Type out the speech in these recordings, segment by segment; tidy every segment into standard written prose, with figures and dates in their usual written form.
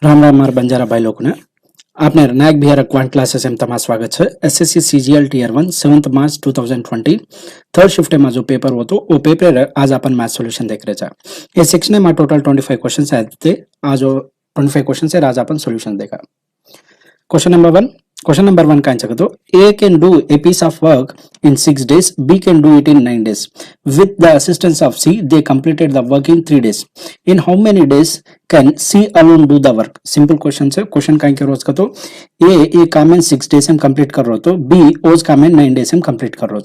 राम राम मार बंजारा भाई लोग ने आपने नायक बिहार क्वांट क्लासेस में તમારું સ્વાગત છે એસએસસી સીજીએલ ટીયર 1 7th मार्च 2020 थर्ड शिफ्ट में जो पेपर हो तो वो पेपर आज अपन मैथ सॉल्यूशन देख रहे थे। ये सेक्शन में टोटल 25 क्वेश्चंस आए थे। आज 25 क्वेश्चन से आज अपन सॉल्यूशन देखा। क्वेश्चन नंबर 1 का आंसर तो A can do a piece of work in 6 days, B can do it in 9 days. With the assistance of C, they completed the work in 3 days. In how many days can C alone do the work? Simple question है। Question का answer रोज का तो A ये काम में 6 days में complete कर रहा हो तो B ओज काम में 9 डेज में कंप्लीट कर रहा हो।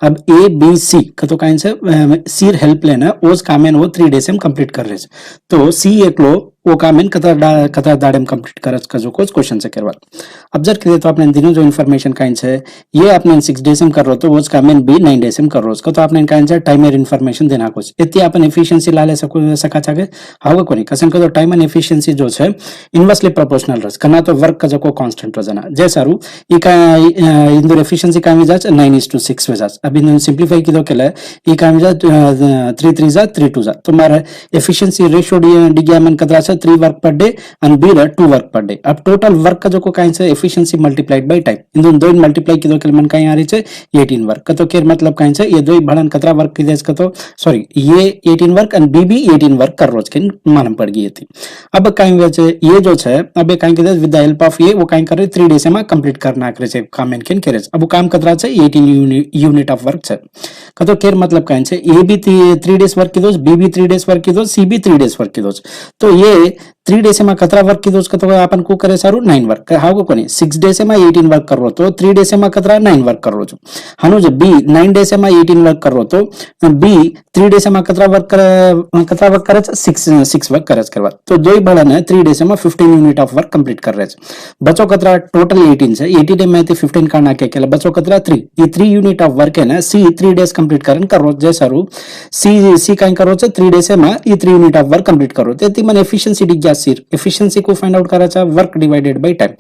अब A B C का तो का आंसर C हेल्प लेना ओज काम में वो 3 डेज में कंप्लीट कर रहे तो C एक लो वो काम इन कतर दाड़े में कंप्लीट करत का जो क्वेश्चन से करवा ऑब्जर्व करिए तो आपने दिनों जो इन्फॉर्मेशन का आंसर है ये आपने 6 डेज में कर रहे हो तो वो काम इन भी 9 डेज में कर रहे हो तो आपने इनका आंसर टाइमर इन्फॉर्मेशन देना कुछ इतनी अपन एफिशिएंसी ला ले सका चाहे हाउ को नहीं कसन का तो टाइम एंड एफिशिएंसी जो है इनवर्सली प्रोपोर्शनल रस करना तो वर्क का जो को कांस्टेंट हो जाना जैसा रू ई का इंदुर एफिशिएंसी का में जाच 9:6 में जाच अब इन सिंपलीफाई की तो केला ई का में जाच 3 3 जा 3 2 जा तो मारा एफिशिएंसी रेशियो डी मन कतरा 3 work per day and B 2 work per day. अब टोटल वर्क का जो को काइन से efficiency multiplied by time in दोनों दो मल्टीप्लाई की दो के मन काइन आ रही है 18 वर्क का तो केर मतलब काइन से ये दो भड़न कतरा वर्क की देश का तो सॉरी ये 18 वर्क and B भी 18 वर्क कर रोज के मालूम पड़ गई थी। अब काइन वजह ये जो है अब ये काइन के विद द हेल्प ऑफ ये वो काइन कर रहे 3 डेज में कंप्लीट करना करे से काम इनके करे अब वो काम कतरा है 18 यूनिट ऑफ वर्क है का तो केर मतलब काइन से ए भी 3 डेज वर्क की दो बी भी 3 डेज वर्क की दो सी भी 3 डेज वर्क की दो तो ये 3 डेज में कतरा वर्क की दोस्त तो अपन को करे सारू 9 वर्क हाउ को कोनी 6 डेज में 18 वर्क कर रो तो 3 डेज में कतरा 9 वर्क कर रो हनु जो बी 9 डेज में 18 वर्क कर रो तो बी 3 डेज में कतरा वर्क करे 6 वर्क करे करवा तो दो ही बड़ा है 3 डेज में 15 यूनिट ऑफ वर्क कंप्लीट कर रहे बचो कतरा टोटल 18 से 18 में 15 करना क्या केला बचो कतरा 3 ये 3 यूनिट ऑफ वर्क है ना सी 3 डेज कंप्लीट करन कर रो जैसा रू सी काइन करो 3 डेज में ये 3 यूनिट ऑफ वर्क कंप्लीट करो ते मन एफिशिएंसी डी एफिशिएंसी को फाइंड आउट करा चा work divided by time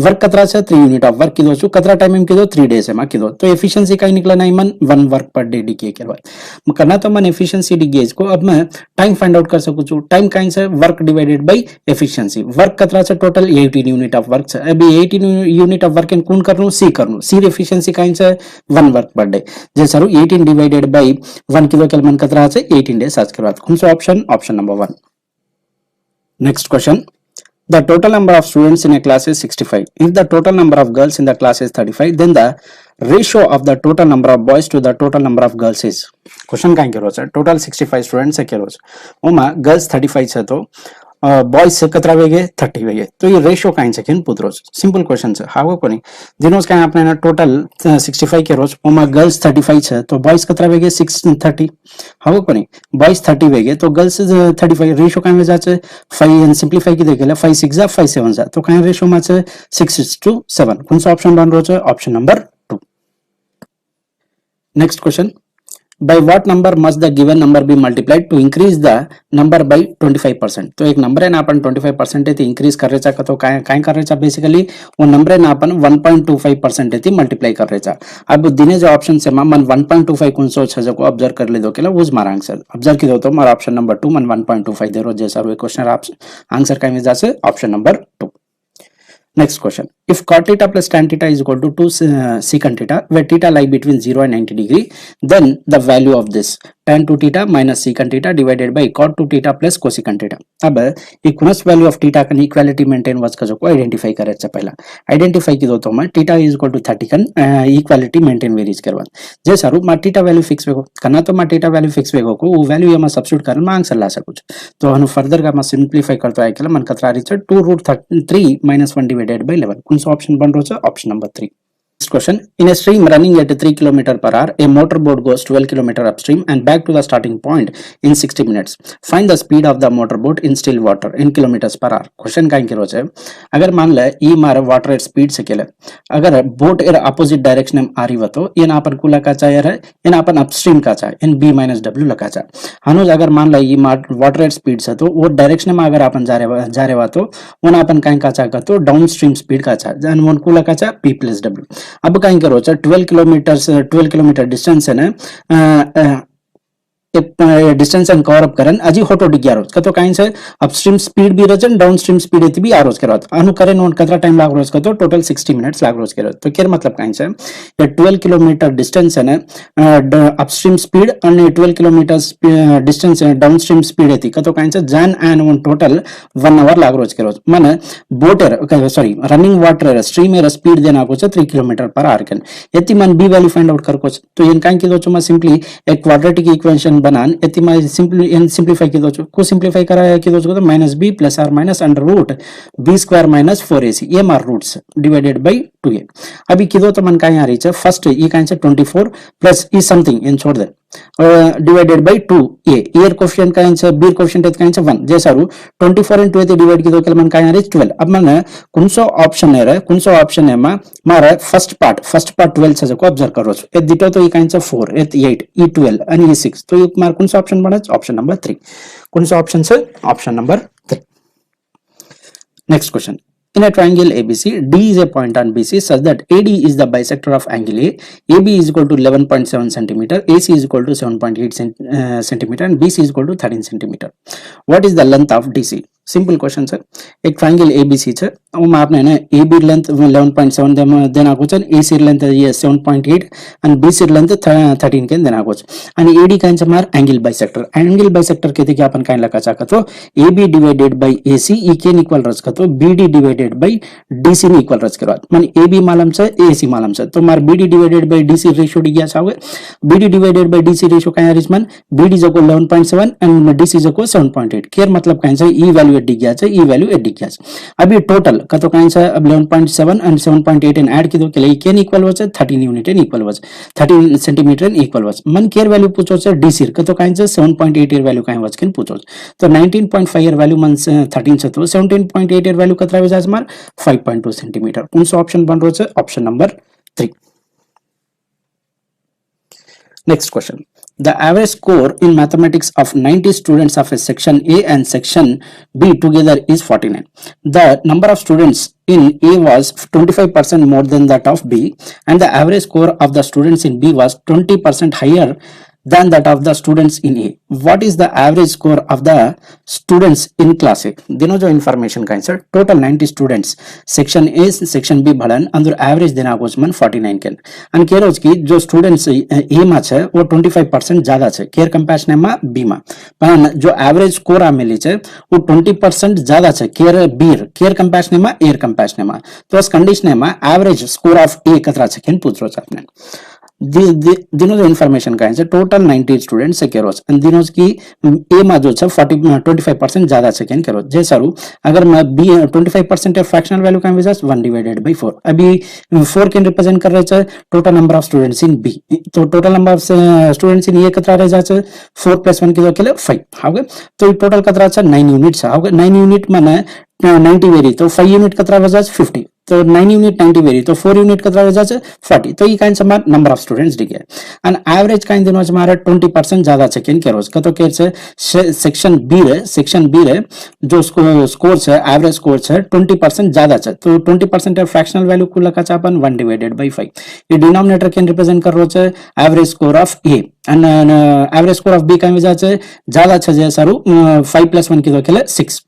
work कतरा चा 3 यूनिट ऑफ वर्क की दो कतरा टाइम में की दो 3 डेज में की दो तो एफिशिएंसी का निकला नहीं मन 1 वर्क पर डे डी के बाद करना तो मन एफिशिएंसी डी गेज को अब मैं टाइम फाइंड आउट कर सकूं छु टाइम काइन से work divided by efficiency work कतरा से टोटल 18 यूनिट ऑफ वर्क है अभी 18 यूनिट ऑफ वर्क इन कौन कर लूं सी कर लूं सी एफिशिएंसी काइन से 1 वर्क पर डे जैसे 18 डिवाइडेड बाय 1 किलो के मन कतरा से 18 डेज आज के बाद कौन सा option number 1। Next question. The total number of students in a class is 65. If the total number of girls in the class is 35, then the ratio of the total number of boys to the total number of girls is. Question का क्या रोज है? Total 65 students है क्या रोज? Uma girls 35 है तो boys से कतरा वेगे 30 वेगे तो ये रेशियो काइन से किन पूछ रोज सिंपल क्वेश्चन है हाउ को नहीं दिनोस का आपने ना टोटल 65 के रोज ओमा गर्ल्स 35 है तो बॉयज कतरा वेगे 630 हाउ को नहीं बॉयज 30 वेगे तो गर्ल्स 35 रेशियो काइन में जाचे 5 सिंपलीफाई की देखेला 5 6 जा 5 7 जा तो काइन रेशियो में से 6:7 कौन सा ऑप्शन बन रोज option number 2। Next question by what number must the given number be multiplied to increase the number by 25%। तो एक नंबर है ना अपन 25% है इंक्रीज कर रहे तो काय कर रहे बेसिकली वो नंबर है ना अपन 1.25% है मल्टीप्लाई कर रहे अब दिने जो ऑप्शन से मन 1.25 कौन सोच है जो ऑब्जर्व कर ले दो केला उस मारा आंसर ऑब्जर्व की दो तो मारा ऑप्शन नंबर 2 मन 1.25 दे रो जैसा क्वेश्चन आंसर का में जासे option number 2। Next question. If cot theta plus tan theta is equal to 2 secant theta, where theta lie between 0 and 90 degree, then the value of this tan 2 theta minus secant theta divided by cot 2 theta plus cosecant theta. अब equals value of theta का equality maintain was का जो को identify करे अच्छा पहला identify की दो तो मैं थीटा इज इक्वल टू 30 कन इक्वालिटी मेंटेन वेरीज करवा जैसा रूप में थीटा वैल्यू फिक्स वेगो करना तो मैं थीटा वैल्यू फिक्स वेगो को वो वैल्यू ये मैं सब्स्टिट्यूट करन मैं आंसर ला सकूं तो हम फर्दर का मैं सिंपलीफाई करतो है के मन कतरा रिच 2√3 - 1 divided by 11 कौन सा ऑप्शन बन रहा है option number 3। Next question. In a stream running at 3 km per hour, a motorboat goes 12 km upstream and back to the starting point in 60 minutes. Find the speed of the motorboat in still water in kilometers per hour. Question का इंक्रो है अगर मान ले ये मारे water at speed से केले अगर बोट एर अपोजिट डायरेक्शन में आ रही हो तो ये ना अपन कुला का चाहिए है ये ना अपन अपस्ट्रीम का चाहिए इन b - w लगा चाहिए हनुज अगर मान ले ये वाटर एट स्पीड से तो वो डायरेक्शन में अगर अपन जा रहे हो तो वो ना अपन कहीं का चाहिए तो डाउन स्ट्रीम स्पीड का चाहिए जन वन कुला का चाहिए p + w अब कहीं करो 12 किलोमीटर डिस्टेंस है ना डिस्टेंस एंड कवर अप करन अजी होटो डिग्या रोज कतो काइन से अपस्ट्रीम स्पीड भी रजन डाउनस्ट्रीम स्पीड एती भी आ रोज करत अनु करे नोन कतरा टाइम लाग रोज कतो टोटल 60 मिनट्स लाग रोज करत तो केर मतलब काइन से ये 12 किलोमीटर डिस्टेंस है अपस्ट्रीम स्पीड और 12 किलोमीटर डिस्टेंस डाउनस्ट्रीम स्पीड एती कतो काइन से जन एंड वन टोटल 1 आवर लाग रोज करत माने बोटर सॉरी रनिंग वाटर स्ट्रीम एर स्पीड देना को 3 किलोमीटर पर आवर कैन यति मन बी वैल्यू फाइंड आउट कर को तो इन काइन की दो चुमा सिंपली एक क्वाड्रेटिक इक्वेशन बनान यति मा सिंपली इन सिंपलीफाई की दो को सिंपलीफाई करा है कि दो तो minus B plus or minus under root B square minus 4ac ये मार रूट्स डिवाइडेड बाय 2a अभी की दो तो मन का यहाँ रीच है फर्स्ट ये काइन से 24 प्लस ई समथिंग इन छोड़ they divided by 2a year coefficient का आंसर बी कोफिशिएंट का आंसर 1 जैसा रू 24 into 8 डिवाइड की दो के मन का यहाँ रीच 12 अब मन कुनसो ऑप्शन है मारा फर्स्ट पार्ट 12 से को ऑब्जर्व करो ए दिटो तो ये का आंसर 4 ए 8 ई 12 आणि ई 6 तो ये मार कुनसो ऑप्शन बना ऑप्शन नंबर 3 कुनसो ऑप्शन से option number 3 next question In a triangle ABC, D is a point on BC such that AD is the bisector of angle A. AB is equal to 11.7 centimeter, AC is equal to 7.8 centimeter, and BC is equal to 13 centimeter. What is the length of DC? Simple question है एक triangle ABC है वो आपने ना AB length 11.7 देना कुछ AC length ये 7.8 and BC length 13 के देना कुछ आणि एडी कांच मार एंगल बायसेक्टर के देखिए अपन काय लगा चाहत तो एबी डिवाइडेड बाय एसी ई के इक्वल रच तो बीडी डिवाइडेड बाय डीसी ने इक्वल रच करवा माने एबी मालूम है एसी मालूम है तो मार BD divided by DC ratio दिया छावे BD divided by DC ratio काय रिचमन बीडी जको 11.7 एंड डीसी जको 7.8 केयर मतलब कांच ई वैल्यू एडी गया है ई वैल्यू एडी गया अभी टोटल कतो काइन से अब 11.7 एंड 7.8 इन ऐड की दो के लिए केन इक्वल वाज 13 यूनिट इन इक्वल वाज 13 सेंटीमीटर इन इक्वल वाज मन केयर वैल्यू पूछो से डीसी कतो काइन से 7.8 एर वैल्यू काइन वाज केन पूछो तो 19.5 एर वैल्यू मन 13 से तो 17.8 एर वैल्यू कतरा वाज मार 5.2 सेंटीमीटर कौन सा ऑप्शन बन रहा है option number 3 next question The average score in mathematics of 90 students of a section A and section B together is 49. The number of students in A was 25% more than that of B and the average score of the students in B was 20% higher than that of the students in A. What is the average score of the students in class A? दिनों जो information का answer total 90 students section A section B भड़न अंदर average देना कुछ मन 49 के अन care उसकी जो students A में है वो 25% ज़्यादा है केयर कंपैरिजन में B में पर जो average score आ मिली है वो 20% ज़्यादा है केयर कंपैरिजन में एयर कंपैरिजन में तो इस कंडीशन में average score of A कतरा है किन पूछ रहे आपने दिनों जो इन्फॉर्मेशन का है टोटल 90 स्टूडेंट्स से केरोस दिनों की ए में जो है 25% ज्यादा सेकेंड केरोस जैसा रू अगर मैं बी 25% फ्रैक्शनल वैल्यू का है 1 डिवाइडेड बाय 4 अभी 4 कैन रिप्रेजेंट कर रहे हैं total number of students in B तो total number of students in A कतरा रह जाए 4 + 1 के लिए 5 हाउ तो टोटल कतरा 9 यूनिट्स हाउ 9 यूनिट माने 90 वेरी तो 5 यूनिट कतरा वजह 50 तो 9 यूनिट 90 वेरी तो 4 यूनिट कतरा वजह 40 तो ये काइंड समार नंबर ऑफ स्टूडेंट्स दिखे एंड एवरेज काइंड दिनों हमारा 20% ज्यादा है किन केरोस का तो केर से सेक्शन बी रे जो स्कोर है एवरेज स्कोर है 20% ज्यादा है तो 20% है फ्रैक्शनल वैल्यू को लगा चापन 1 डिवाइडेड बाय 5 ये डिनोमिनेटर कैन रिप्रेजेंट कर रहा है average score of A and average score of B का वजह से ज्यादा है जैसा रू 5 + 1 की दो के लिए 6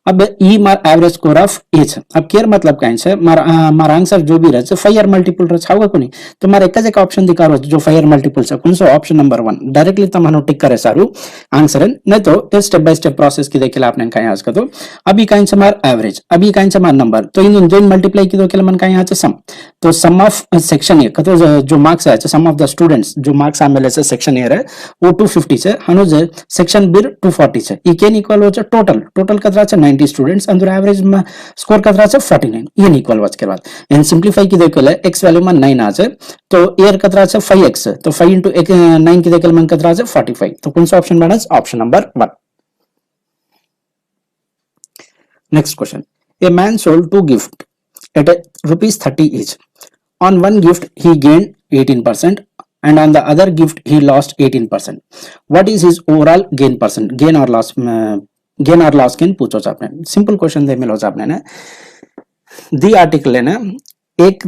अब ई मार एवरेज स्कोर ऑफ ए अब केयर मतलब काइन से मार आंसर जो भी रहे 5 मल्टीपल रहा कोनी तो मार एक ऑप्शन दिखा रहा जो 5 मल्टीपल से कौन सा ऑप्शन नंबर 1 डायरेक्टली तो मानो टिक करे सारू आंसर नहीं तो स्टेप बाय स्टेप प्रोसेस की देखिए आपने कहीं आज का तो अभी काइन से मार एवरेज अभी काइन से मार नंबर तो इन जो मल्टीप्लाई की दो के मन कहीं आज सम तो सम ऑफ सेक्शन ए तो जो मार्क्स है सम ऑफ द स्टूडेंट्स जो मार्क्स आमेले से सेक्शन ए है वो 250 है हनुज सेक्शन बी 240 है ई कैन इक्वल हो टोटल कतरा 90 स्टूडेंट्स अंदर एवरेज में स्कोर कतरा 49 ये इक्वल वाच के बाद इन सिंपलीफाई की देखो x वैल्यू में 9 आ जाए तो एयर कतरा 5x तो 5 into 9 की देखो मन कतरा 45 तो कौन सा ऑप्शन बना option number 1 next question a man sold 2 gift at ₹30 each on one gift he gained 18% and on the other gift he lost 18%. What is his overall gain or loss can पूछो आपने simple question दे मिलो आपने ना दी article है ना एक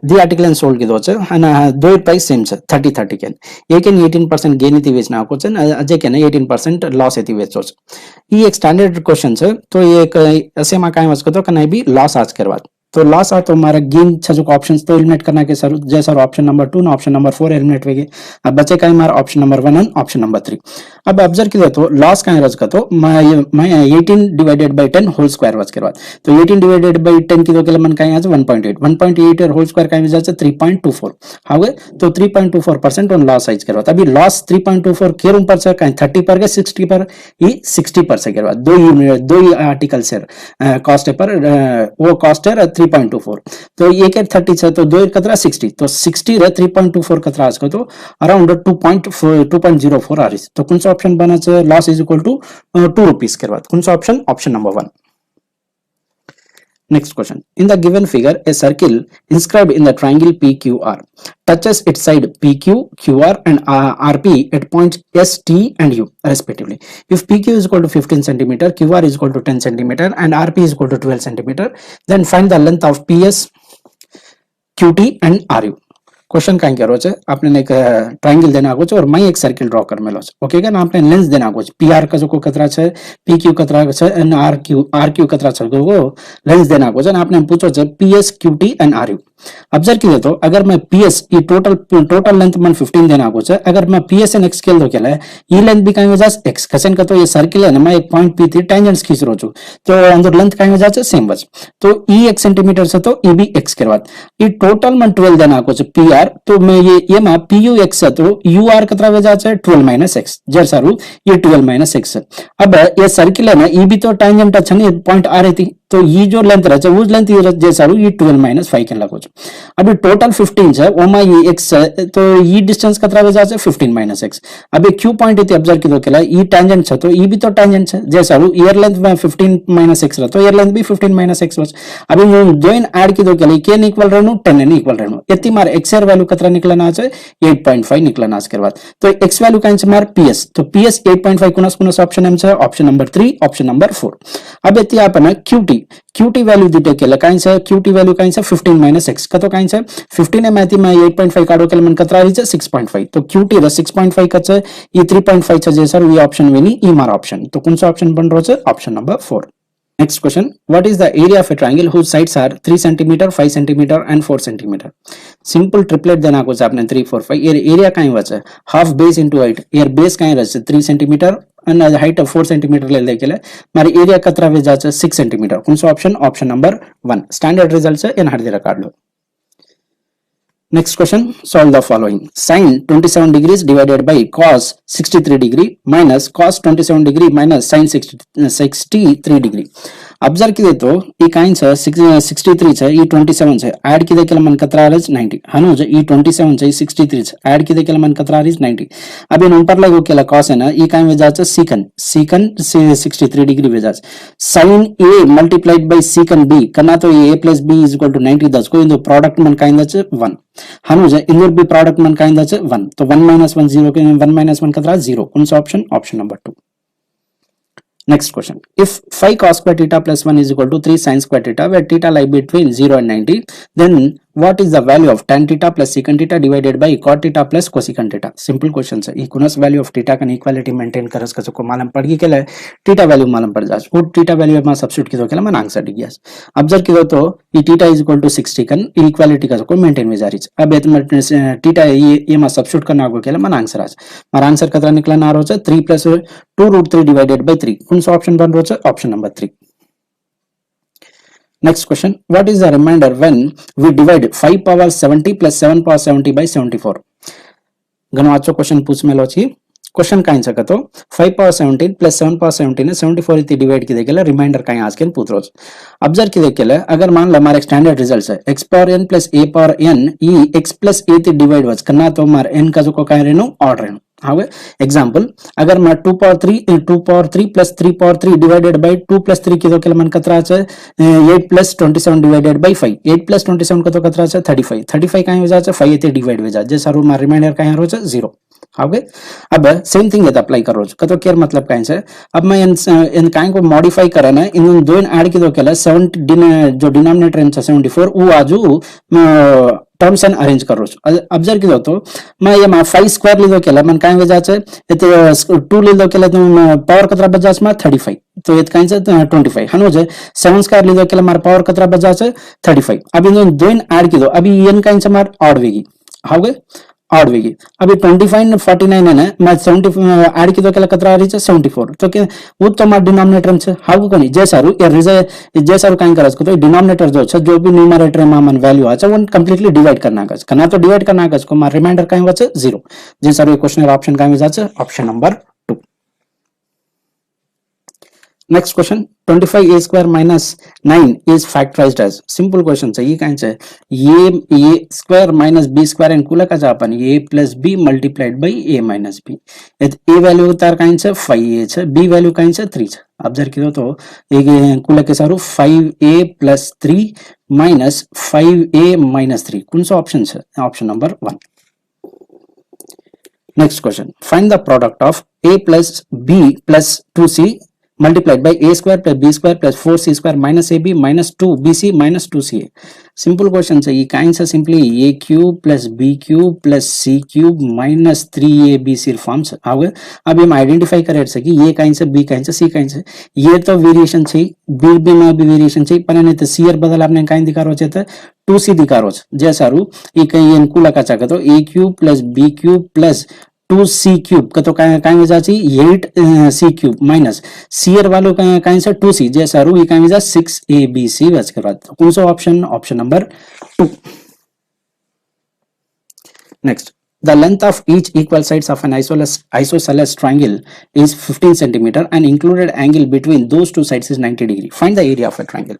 दी article an sold कीधो छे અને દોય પ્રાઇસ સેમ છે 30 કેન એક એન 18% ગેન થી વેચ નાખો છે અને અજય કેન 18% લોસ થી વેચો છે ई एक स्टैंडर्ड क्वेश्चन है तो ये एक ऐसे में कहीं वस्तु तो कहीं भी लॉस आज करवा तो लॉस आ तो हमारा गेन जो ऑप्शन तो एलिमिनेट करना के सर जैसा ऑप्शन नंबर 2 ना ऑप्शन नंबर 4 एलिमिनेट होगी अब बचे कहीं हमारा option number 1 and option number 3 अब ऑब्जर्व किया तो लॉस कहीं रज का तो मैं 18 डिवाइडेड बाय 10 होल स्क्वायर वज करवा तो 18 डिवाइडेड बाय 10 की तो के मन कहीं आज 1.8 और होल स्क्वायर कहीं जाए 3.24 हावे तो 3.24% ऑन लॉस साइज करवा अभी लॉस 3.24 के रूम पर कहीं 30 पर के 60 पर ये 60 पर से करवा दो आर्टिकल से कॉस्ट पर वो कॉस्ट है 3.24 तो एक 30 है तो दो कतरा 60 तो 60 रे 3.24 कतरा आज को तो अराउंड 2.04 आ रही तो कौन सा ऑप्शन बना है loss is equal to 2 rupees करवा कौन सा option option number 1 Next question. In the given figure, a circle inscribed in the triangle PQR touches its side PQ, QR and RP at points S, T and U respectively. If PQ is equal to 15 cm, QR is equal to 10 cm and RP is equal to 12 cm, then find the length of PS, QT and RU. Question कहीं करो छे आपने एक triangle देना आगो छे और मैं एक सर्कल ड्रॉ कर मेलो छे ओके का ना आपने लेंस देना आगो छे पीआर का जो को कतरा छे पीक्यू कतरा छे एंड आरक्यू कतरा छे वो लेंस देना आगो छे आपने पूछो छे PS QT and RU observe कीजिए तो अगर मैं पीएस ये टोटल लेंथ मन 15 देना आगो छे अगर मैं पीएस एन एक्स स्केल दो केला ये लेंथ भी कहीं वजह एक्स कसन का तो ये सर्कल है ना मैं एक पॉइंट पी थी टेंजेंट्स खींच रो छु तो अंदर लेंथ कहीं वजह से सेम वज तो ई एक सेंटीमीटर से तो ई भी एक्स करवा ये टोटल मन 12 देना आगो छे पीआर तो मैं ये में पीयू एक्स है तो यूआर कतरा वजह से 12 माइनस एक्स जर सारू ये 12 माइनस एक्स अब ये सर्कल है ना ये भी तो टेंजेंट अच्छा नहीं पॉइंट आ रही थी तो ये जो लेंथ रहे वो लेंथ जैसा ये 12 माइनस 5 के लगो अभी टोटल 15 है ओमा ये एक्स है तो ये डिस्टेंस कतरा वजह से 15 माइनस एक्स अभी क्यू पॉइंट इतने ऑब्जर्व की तो केला ये टेंजेंट है तो ये भी तो टेंजेंट है जैसा ईयर लेंथ में 15 माइनस एक्स तो ईयर लेंथ भी 15 माइनस एक्स बच अभी दो इन ऐड की तो केला के इक्वल रहनु 10 एन इक्वल रहनु इतनी मार एक्स एर वैल्यू कतरा निकलना है 8.5 निकलना है करवा तो एक्स वैल्यू का मार पीएस तो पीएस 8.5 कुनस ऑप्शन एम है ऑप्शन नंबर 3 ऑप्शन नंबर 4 अब इतनी आपन क्यूटी क्यूटी वैल्यू दीटे केला काइन से क्यूटी वैल्यू काइन से 15 माइनस एक्स का तो काइन से 15 है मैथी में 8.5 काढो केला मन कतरा रही है 6.5 तो क्यूटी रे 6.5 का छे ये 3.5 छे जे सर ये ऑप्शन वेनी ई मार ऑप्शन तो कौन सा ऑप्शन बन रो छे option number 4 Next question, what is the area of a triangle whose sides are 3 cm, 5 cm and 4 cm? Simple triplet देना कुछ आपने 3, 4, 5 ये एरिया कहीं बचा half base into height ये base कहीं रहे 3 cm and height of 4 cm ले लेके ले हमारी एरिया कतरा वे जाचे 6 cm कौन सा option option number 1 standard result है इन हर दे रिकॉर्ड लो Next question, solve the following. Sin 27 degrees divided by cos 63 degree minus cos 27 degree minus sin 63 degree. Observe की तो ये काइन से 63 છે ये 27 છે ऐड की देखेला मन कतरा आ रही 90 हनु जे ये 27 છે 63 છે ऐड की देखेला मन कतरा आ रही 90 अब इन ऊपर लगो केला cos है ना ये काइन वजह से secant से 63 डिग्री वजह से sin a multiplied by secant b करना तो ये a plus b is equal to 90 दस को इन दो प्रोडक्ट मन काइन दच 1 हनु जे इन दो भी प्रोडक्ट मन काइन दच 1 तो 1 minus 1 0 के 1 minus 1 कतरा 0 कौन सा option option number 2 Next question. If 5 cos square theta plus 1 is equal to 3 sin square theta where theta lie between 0 and 90, then what is the value of tan theta plus secant theta divided by cot theta plus cosecant theta? Simple question है. Equals value of theta का equality maintain करस का को मालूम पड़ गई के लिए थीटा वैल्यू मालूम पड़ जाए वो थीटा वैल्यू में सब्स्टिट्यूट की तो के लिए मन आंसर दिया ऑब्जर्व की तो ये थीटा इज इक्वल टू 60 कन इक्वालिटी का को मेंटेन में जा रही है अब ये थीटा ये में सब्स्टिट्यूट करना को के लिए मन आंसर आज मार आंसर कतरा निकलना आ रहा है 3 plus 2 root 3 divided by 3 कौन सा ऑप्शन बन रहा है option number 3 Next question, what is the remainder when we divide 5 power 70 plus 7 power 70 by 74? घणो आचो क्वेश्चन पूछ मेलो छी क्वेश्चन काई सके तो 5 power 17 plus 7 power 70 ने 74 इतनी डिवाइड की देखेला रिमाइंडर काई आज के पूछ रो ऑब्जर्व की देखेला अगर मान लो हमारे स्टैंडर्ड रिजल्ट है x power n plus a power n ये x plus a ती डिवाइड वच करना तो हमारे n का जो को काई रहनो ऑड रहनो હવે એક્ઝામ્પલ અગર માં 2 power 3 plus 3 power 3 divided by 2 plus 3 કીધો કે મને કતરા છે 8 plus 27 divided by 5 8 plus 27 કતો કતરા છે 35 35 કાંઈ વજા છે 5 થી ડિવાઇડ વજા જે સારું માં રિમાઇન્ડર કાંઈ આરો છે 0 હવે अब सेम थिंग है अप्लाई करो कतो केयर मतलब कहीं से अब मैं इन काइंड को मॉडिफाई करा ना इन दोन ऐड की तो केला 70 जो डिनोमिनेटर है 74 वो आजू टर्म्स एंड अरेंज करो ऑब्जर्व की तो मैं ये मा 5 स्क्वायर लीधो केला मन काई वजह छे एते 2 लीधो केला तो पावर कतरा बजा छे 35 तो ये काई से 25 हनो जे 7 स्क्वायर लीधो केला मार पावर कतरा बजा छे 35 अब इन दोन ऐड की दो अभी इन काई से मार ऑड वेगी हो गए ऑड वेगी अभी 25 49 है ना मैं 70 ऐड की तो केला कतरा आ रही है 74 तो के वो तो मार डिनोमिनेटर છે हाउ कोनी जे सारू ए जे सारू काई करस को तो डिनोमिनेटर जो છે जो भी न्यूमरेटर में मन वैल्यू आ છે वो कंप्लीटली डिवाइड करना है करना तो डिवाइड करना है को मार रिमाइंडर काई वचे 0 जे सारू क्वेश्चन ऑप्शन काई वजा છે option number 2 next question 25 a square minus 9 is factorized as simple question છે ये काई છે ये square minus b square and कुला का अपन a plus b multiplied by a minus b a value तार काई છે 5a છે b वैल्यू काई છે 3 છે ऑब्जर्व किया तो एक कुला के सारू 5a plus 3 minus 5a minus 3 कौन सा ऑप्शन है option number 1 next question find the product of a plus b plus 2c multiplied by a square plus b square plus 4c square minus ab minus 2bc minus 2ca simple question है ये Kine से simply a cube plus b cube plus c cube minus 3abc form से आगे अब हम identify करे से कि ये काइन से b काइन से c काइन से ये तो वेरिएशन છે b में भी वेरिएशन છે પણ એને તો c બદલ આપણે કાઈ દિખારો છે તો 2c દિખારો છે જે સારું એ કઈ એનકુ લખા છે તો a cube plus b cube plus 2c cube का तो काई वजह छी 8c क्यूब माइनस सीयर वालों काई से 2c जे सारू ये काई वजह 6abc वज के बाद कौन सा option option number 2 next the length of each equal sides of an isosceles triangle is 15 centimeter and included angle between those two sides is 90 degree find the area of a triangle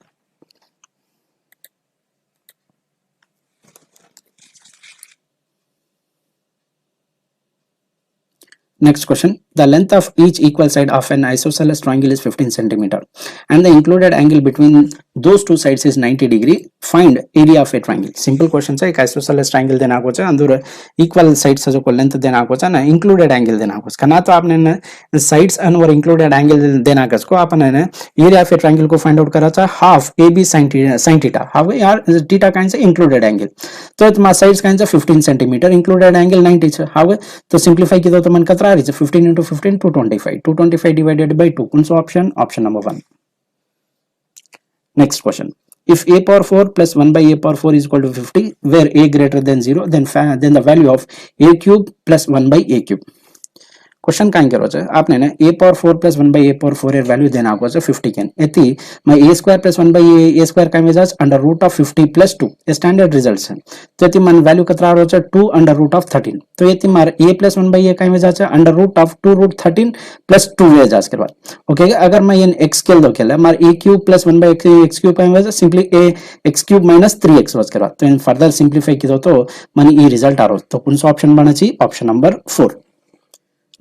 Next question. The length of each equal side of an isosceles triangle is 15 centimeter and the included angle between those two sides is 90 degree. Find area of a triangle. Simple question है एक isosceles triangle देना को चाहिए अंदर equal sides जो को length देना को चाहिए ना included angle देना को चाहिए ना तो आपने ना sides और included angle देना को आपने ना area of a triangle को find out करा चाहिए half AB sin theta half यार theta काइन से included angle तो तुम्हारा sides काइन से 15 centimeter included angle 90 है हाउ तो simplify की तो मन कतरा 15 into 15 225 divided by 2 कौन सा option option number 1 next question if a power 4 plus 1 by a power 4 is equal to 50 where a greater than 0 then the value of a cube plus 1 by a cube question काई करो छे आपने ने a power 4 plus 1 by a power 4 A value देना को छे 50 केन एती मैं a square plus 1 by a square काई वजह अंडर रूट ऑफ 50 plus 2 ये स्टैंडर्ड रिजल्ट्स है तो एती मन वैल्यू कतरा रो छे 2 अंडर रूट ऑफ 13 तो एती मार a plus 1 by a काई वजह छे under root of 2 root 13 plus 2 वजह के बाद ओके अगर मैं ये x स्केल दो केला मार a cube plus 1 by x cube काई वजह simply a x cube minus 3x वज के बाद तो फर्दर सिंपलीफाई की तो मन ई रिजल्ट आ रो तो कौन सा ऑप्शन बने छी option number 4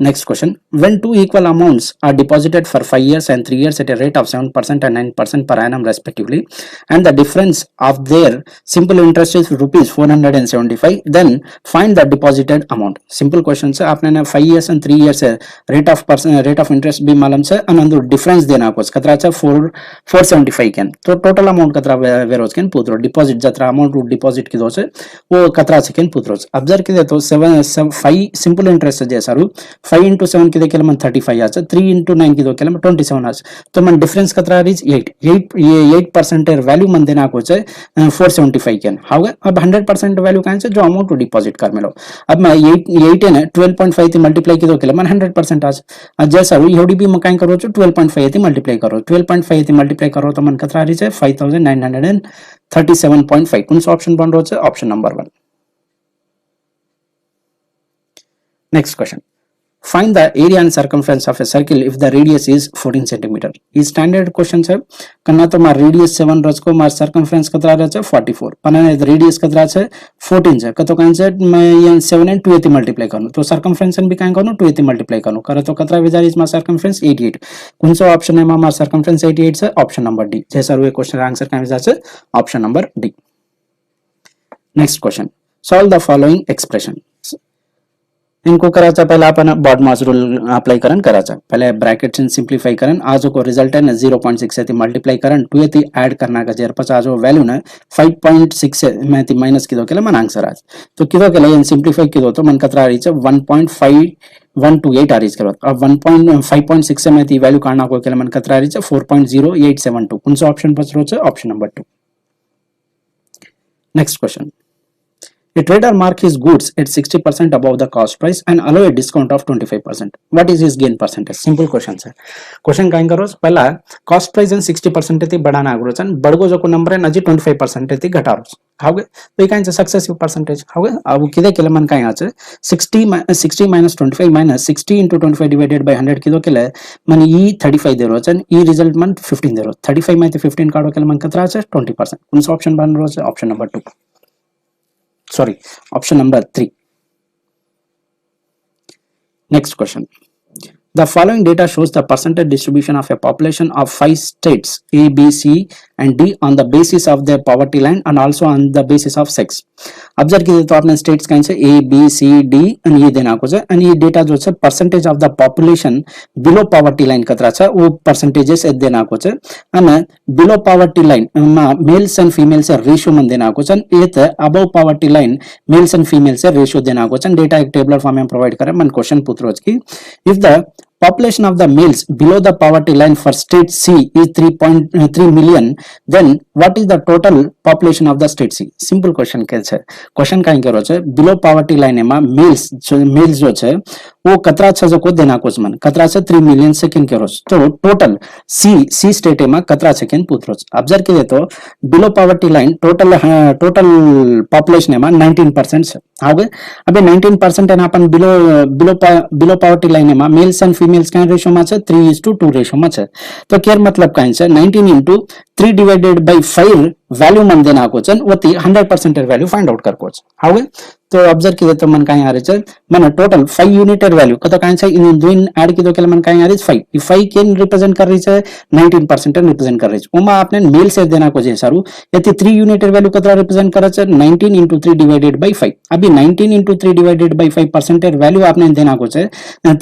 Next question. When two equal amounts are deposited for 5 years and 3 years at a rate of 7% and 9% per annum respectively, and the difference of their simple interest is rupees 475, then find the deposited amount. Simple question से आपने ना 5 years and 3 years rate of interest भी मालूम से अनंदर difference देना कुछ कतरा चा 475 केन तो total amount कतरा वेरोज केन पुत्रो deposit जतरा amount deposit की दो से वो कतरा से केन पुत्रो observe की दे तो 5 simple interest से जैसा रू 5 into 7 की देखिए मन 35 आचा 3 into 9 की देखिए मन 27 आचा तो मन डिफरेंस कतरा रीच 8 ये 8% वैल्यू मन देना को छे 475 केन हाउ अब 100% वैल्यू कान से जो अमाउंट डिपॉजिट कर मेलो अब मैं 8 है 12.5 થી મલ્ટીપ્લાય કીધો કે મને 100% આજ જैसा हुई होडी भी मैं काई करो છો 12.5 થી મલ્ટીપ્લાય करो 12.5 થી મલ્ટીપ્લાય करो तो मन कतरा री छे 5937.5 कौन सा ऑप्शन बन रहो छे option number 1 next question Find the area and circumference of a circle if the radius is 14 centimeter. E standard question है कन्ना तो मार रेडियस 7 रचको मार सर्कमफ्रेंस कतरा रहे 44 पना रेडियस कतरा है 14 है कतो काइन से मैं ये 7 एंड 2 एती मल्टीप्लाई करूं तो सर्कमफ्रेंस भी काइन करूं 2 एती मल्टीप्लाई करूं करे तो कतरा विजार इज मार सर्कमफ्रेंस 88 कौन सा ऑप्शन है मार सर्कमफ्रेंस 88 से ऑप्शन नंबर डी जैसा रुए क्वेश्चन आंसर काइन विजार से option number D. Next question solve the following expression. इनको कराचा पहले अपन बॉडमास रूल अप्लाई करन कराचा पहले ब्रैकेट से सिंपलीफाई करन आज को रिजल्ट है 0.6 से मल्टीप्लाई करन 2 एती ऐड करना का जेर पच आज वैल्यू ना 5.6 से मैं ती माइनस किदो केले मन आंसर आज तो किदो केले इन सिंपलीफाई किदो तो मन कतरा रही है 1.5128 आ रही है अब 1.5.6 से मैं ती वैल्यू काढना को केले मन कतरा रही है 4.0872 कौन सा ऑप्शन पच रो option number 2. Next question. A trader mark his goods at 60% above the cost price and allow a discount of 25%. What is his gain percentage? Simple question है. Question काइन करो पहला cost price and 60% ती बढ़ाना आग्रो चन बढ़गो जो को number है नजी 25% ती घटारो हागे तो ये काइन से सक्सेसिव परसेंटेज हागे अब किदे केले मन काइन आचे 60 minus 25 minus 60 into 25 divided by 100 किदो केले मन ई 35 दे रो चन ई रिजल्ट मन 15 दे रो 35 में ते 15 काढो केले मन कतरा आचे 20%. कौन सा ऑप्शन बन रो है option number 2 sorry option number 3. Next question. The following data shows the percentage distribution of a population of 5 states A, B, C and D on the basis of their poverty line and also on the basis of sex. Observe कीजिए तो आपने states कहीं से A, B, C, D and ये देना कुछ है and ये डेटा जो है percentage of the population below poverty line कतरा है वो परसेंटेजेस देना कुछ है and below poverty line mails and female से रेशियो मन देना कुछ है ये तो above poverty line mails and female से रेशियो देना कुछ है डेटा एक टेबलर फॉर्म में प्रोवाइड करें मन क्वेश्चन पूछ रोज की if the population of the males below the poverty line for state C is 3.3 million, then what is the total population of the state C? Simple question के छे question Kine करो छे below poverty line में mails जो छे वो कतरा छे जो को देना कुछ मन कतरा से 3 मिलियन सेकंड करो तो टोटल सी स्टेट में कतरा सेकंड पूछ रो ऑब्जर्व कीजिए तो below poverty line total population में 19% है हागे अबे 19% है अपन बिलो पॉवर्टी लाइन में मेल्स एंड फीमेल्स का रेशियो में है 3:2 रेशियो में है तो केयर मतलब काइन से 19 into 3 divided by 5 वैल्यू मन देना कुछ वती 100% वैल्यू फाइंड आउट कर कुछ हागे तो ऑब्जर्व कीजिए तो मन काई आ रहे छ मन टोटल 5 यूनिटेर वैल्यू कतो काई छ इन दोइन ऐड कीदो केले मन काई आ रही 5 ई 5 केन रिप्रेजेंट कर रही छ 19% रिप्रेजेंट कर रही छ उमा आपने मेल से देना को जे सारू यति 3 यूनिटेर वैल्यू कतरा रिप्रेजेंट करे छ 19 into 3 divided by 5 अभी 19 into 3 divided by 5% वैल्यू आपने देना को छ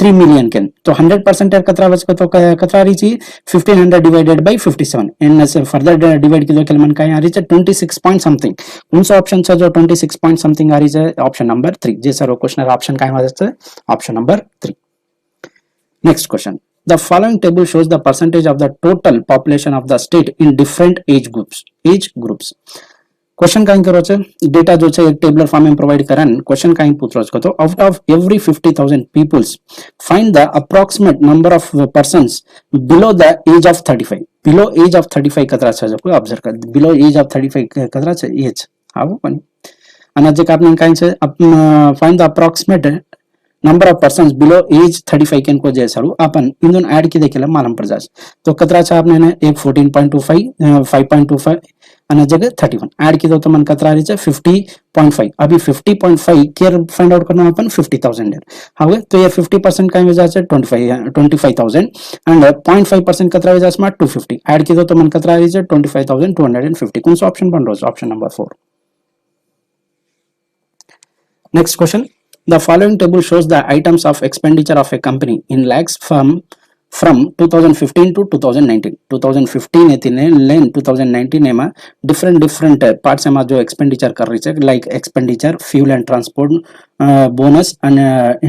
3 मिलियन केन तो 100% कतरा बच तो कतरा रही छी 1500 divided by 57 इन फर्दर डिवाइड कीदो केले मन काई आ रही छ 26 पॉइंट समथिंग कौन सा ऑप्शन छ जो 26 पॉइंट समथिंग आ रही छ ऑप्शन नंबर 3 जे सर क्वेश्चन ऑप्शन काय हो जाए option number 3. Next question the following table shows the percentage of the total population of the state in different age groups question काई करो छ डेटा जो छ एक टेबलर फॉर्म में प्रोवाइड करन क्वेश्चन काई पूछ रहो तो out of every 50000 peoples find the approximate number of persons below the age of 35 below age of 35 कतरा छ जो ऑब्जर्व कर बिलो एज ऑफ 35 कतरा छ एज हाउ पनि અને જે આપણે કાઈ છે find the approximate number of persons below age 35 केन को जे सारू अपन इन दोन ऐड की देखेला मालूम पड़ जाए तो कतरा छ आपने ने एक 14.25 5.25 અને जगह 31 ऐड की दो तो मन कतरा रही है 50.5 अभी 50.5 केयर फाइंड आउट करना अपन 50000 है हावे तो ये 50% का वजह से 25000 एंड 0.5% कतरा वजह से 250 ऐड की दो तो मन कतरा रही है 25250 कौन सा ऑप्शन बन रहा है option number 4. Next question. The following table shows the items of expenditure of a company in lakhs from 2015 to 2019. 2015 एतिने लेन 2019 में different parts में जो expenditure कर रही है like expenditure, fuel and transport, bonus and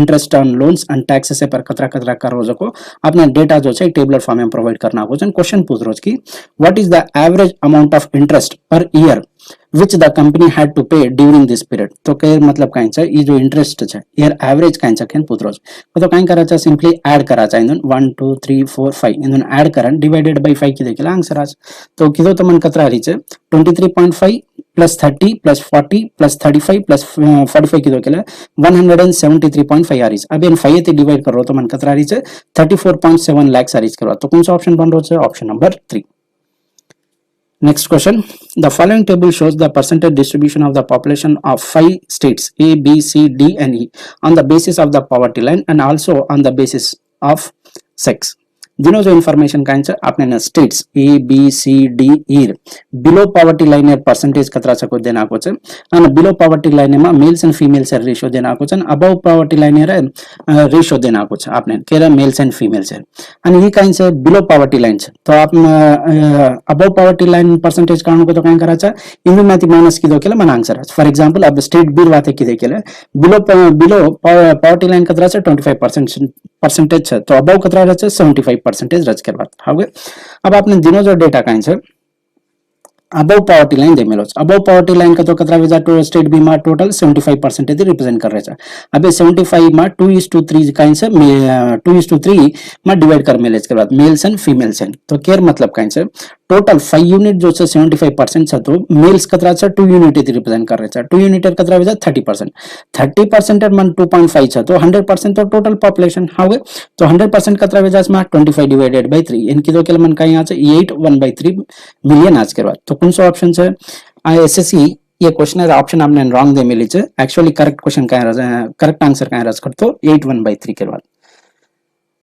interest on loans and taxes से पर कतरा कर रोज को आपने डेटा जो है टेबलर फॉर्म में प्रोवाइड करना हो क्वेश्चन पूछ रोज की what is the average amount of interest per year which the company had to pay during this period तो के मतलब काई छ ई जो इंटरेस्ट छ ईयर एवरेज काई छ केन पूछ रोज तो काई करा छ सिंपली ऐड करा छ इन 1 2 3 4 5 इन ऐड करन डिवाइडेड बाय 5 की देखेला आंसर आज तो किदो तो मन कतरा रही छ 23.5 प्लस 30 प्लस 40 प्लस 35 प्लस 45 कीधो केला 173.5 आ रही है। अब इन 5 થી ડિવાઇડ કરો તો મને કતરા રહી છે 34.7 lakhs आ रही है। तो कौन सा ऑप्शन बन रहा है? Option number 3। Next question. The following table shows the percentage distribution of the population of 5 states A, B, C, D and E on the basis of the poverty line and also on the basis of sex. જેનો જો information કાંઈ છે આપણે states A B C D E below poverty line percentage કતરા છે કોઈ દે નાખો છે અને બિલો પોવર્ટી લાઇન માં મેલ્સ એન્ડ ફિમેલ્સ રેશિયો દે નાખો છે અને અબવ પોવર્ટી લાઇન રેશિયો દે નાખો છે આપણે કે મેલ્સ એન્ડ ફિમેલ્સ છે અને એ કાંઈ છે બિલો પોવર્ટી લાઇન છે તો આપણે અબવ પોવર્ટી લાઇન પર્સન્ટેજ કાઢવું તો કાંઈ કરા છે ઇન્દુમાંથી માઇનસ કીધો કે મને આન્સર છે ફોર એક્ઝામ્પલ अब स्टेट बी वाते કીધે કે બિલો પોવર્ટી લાઇન કતરા છે 25% परसेंटेज है तो अबव कतरा रहे 75% रच करवा। હવે अब आपने दिनों जो डेटा काई है अबव पॉवर्टी लाइन दे मिलो अबव पॉवर्टी लाइन का तो कतरा विजा टू स्टेट बी में टोटल 75% रिप्रेजेंट कर रहे हैं। अब 75 में 2:3 काई से 2:3 में डिवाइड कर मेलेज के बाद मेल्स एंड फीमेल्स एंड तो केयर मतलब काई से टोटल 5 यूनिट जो है 75% है तो मेल्स कतरा से 2 यूनिट रिप्रेजेंट कर रहे हैं। 2 यूनिट कतरा विजा 30% मन 2.5 है तो 100% तो टोटल पॉपुलेशन हावे तो 100% कतरा विजा में 25 डिवाइडेड बाय 3 इनकी तो केल मन काई आ 8 1/3 मिलियन आज करवा। तो कौन सा ऑप्शन है आ एसएससी ये क्वेश्चन है ऑप्शन आपने रॉन्ग दे मिली है एक्चुअली करेक्ट क्वेश्चन का करेक्ट आंसर का रस करतो 8 1/3 करवा।